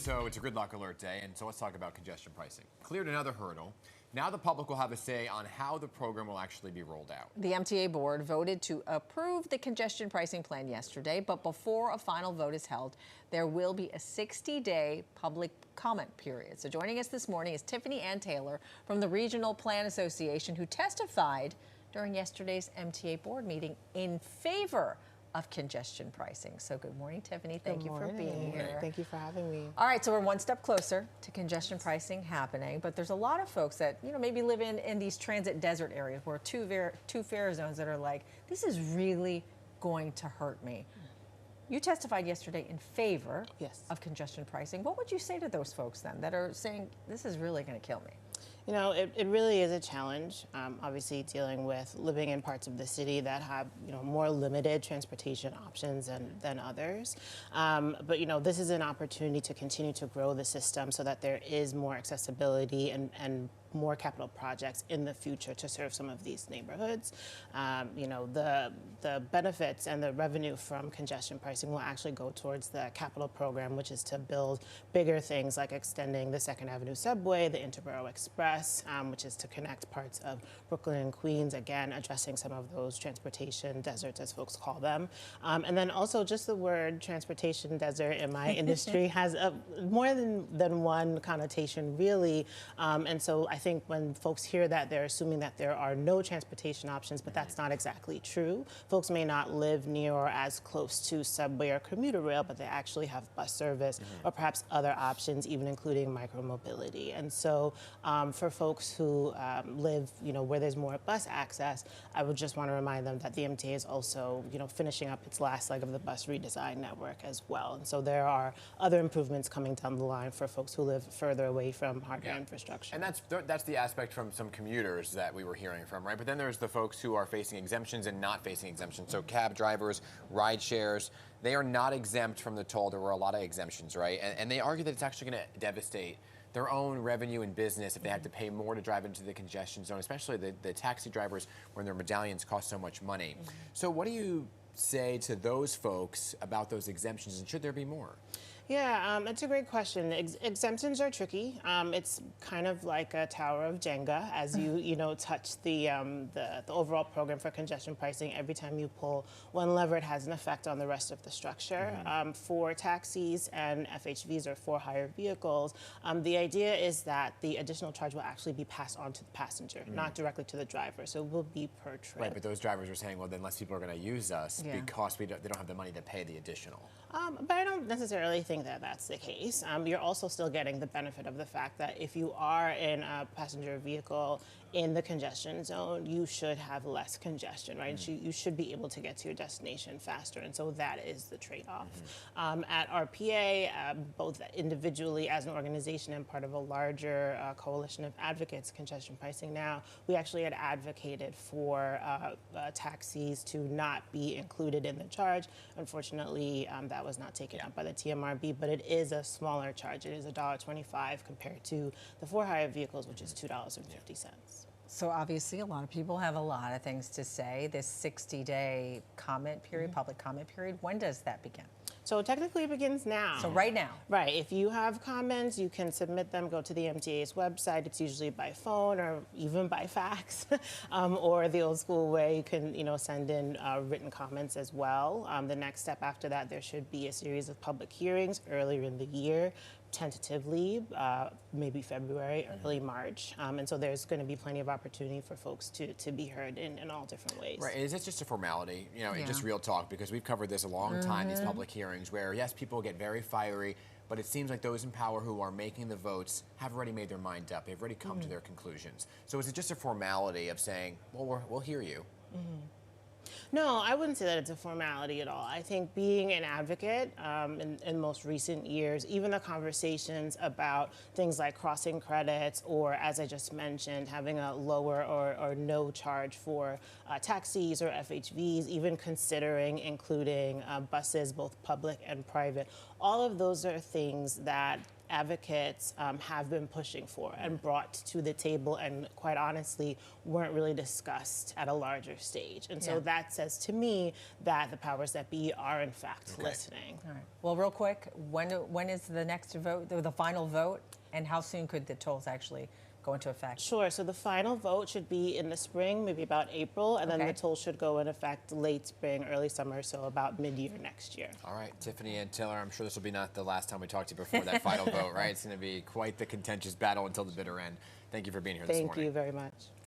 So it's a gridlock alert day, and so let's talk about congestion pricing. Cleared another hurdle. Now the public will have a say on how the program will actually be rolled out. The MTA board voted to approve the congestion pricing plan yesterday, but before a final vote is held, there will be a 60-day public comment period. So joining us this morning is Tiffany-Ann Taylor from the Regional Plan Association, who testified during yesterday's MTA board meeting in favor of congestion pricing. So good morning, Tiffany. Thank you for being here. Thank you for having me. All right, so we're one step closer to congestion pricing happening, but there's a lot of folks that, maybe live in these transit desert areas where two fare zones that are like, this is really going to hurt me. You testified yesterday in favor of congestion pricing. What would you say to those folks then that are saying, this is really going to kill me? You know, it really is a challenge, obviously dealing with living in parts of the city that have, more limited transportation options than others. But, this is an opportunity to continue to grow the system so that there is more accessibility and more capital projects in the future to serve some of these neighborhoods. The benefits and the revenue from congestion pricing will actually go towards the capital program, which is to build bigger things like extending the 2nd Avenue subway, the Interborough Express, which is to connect parts of Brooklyn and Queens, again, addressing some of those transportation deserts, as folks call them. And then also just the word transportation desert in my industry has more than one connotation, really. And so I think when folks hear that, they're assuming that there are no transportation options, but that's not exactly true. Folks may not live near or as close to subway or commuter rail, but they actually have bus service or perhaps other options, even including micromobility. And so for folks who live, where there's more bus access, I would just want to remind them that the MTA is also, finishing up its last leg of the bus redesign network as well. And so there are other improvements coming down the line for folks who live further away from hardware infrastructure. And that's the aspect from some commuters that we were hearing from, right? But then there's the folks who are facing exemptions and not facing exemptions. So cab drivers, ride shares, they are not exempt from the toll. There were a lot of exemptions, right? And they argue that it's actually going to devastate their own revenue and business if they have to pay more to drive into the congestion zone, especially the taxi drivers when their medallions cost so much money. So what do you say to those folks about those exemptions, and should there be more? Yeah, that's a great question. Exemptions are tricky. It's kind of like a tower of Jenga as you touch the overall program for congestion pricing. Every time you pull one lever, it has an effect on the rest of the structure. For taxis and FHVs, or for hire vehicles, the idea is that the additional charge will actually be passed on to the passenger, not directly to the driver. So it will be per trip. Right, but those drivers are saying, well, then less people are going to use us because they don't have the money to pay the additional. But I don't necessarily think that that's the case. You're also still getting the benefit of the fact that if you are in a passenger vehicle in the congestion zone, you should have less congestion, right? You should be able to get to your destination faster, and so that is the trade-off. At RPA, both individually as an organization and part of a larger coalition of advocates, Congestion Pricing Now, we actually had advocated for taxis to not be included in the charge. Unfortunately, that was not taken up by the TMRB, but it is a smaller charge. It is $1.25 compared to the for-hire vehicles, which is $2.50. So obviously a lot of people have a lot of things to say. This 60-day comment period, public comment period, when does that begin? So technically it begins now. So right now? Right. If you have comments, you can submit them, go to the MTA's website. It's usually by phone or even by fax, or the old school way, you can send in written comments as well. The next step after that, there should be a series of public hearings earlier in the year, tentatively, maybe February, early March. And so there's going to be plenty of opportunity for folks to be heard in all different ways. Right, is it just a formality? Just real talk, because we've covered this a long time, these public hearings, where yes, people get very fiery, but it seems like those in power who are making the votes have already made their mind up. They've already come to their conclusions. So is it just a formality of saying, well, we'll hear you? No, I wouldn't say that it's a formality at all. I think being an advocate in most recent years, even the conversations about things like crossing credits or, as I just mentioned, having a lower or no charge for taxis or FHVs, even considering including buses, both public and private, all of those are things that advocates have been pushing for and brought to the table, and quite honestly weren't really discussed at a larger stage. And so that says to me that the powers that be are in fact listening. All right. Well, real quick, when is the next vote, the final vote, and how soon could the tolls actually go into effect? Sure. So the final vote should be in the spring, maybe about April, and then the toll should go in effect late spring, early summer, so about mid-year next year. All right, Tiffany-Ann Taylor, I'm sure this will be not the last time we talk to you before that final vote, right? It's going to be quite the contentious battle until the bitter end. Thank you for being here this morning. Thank you very much.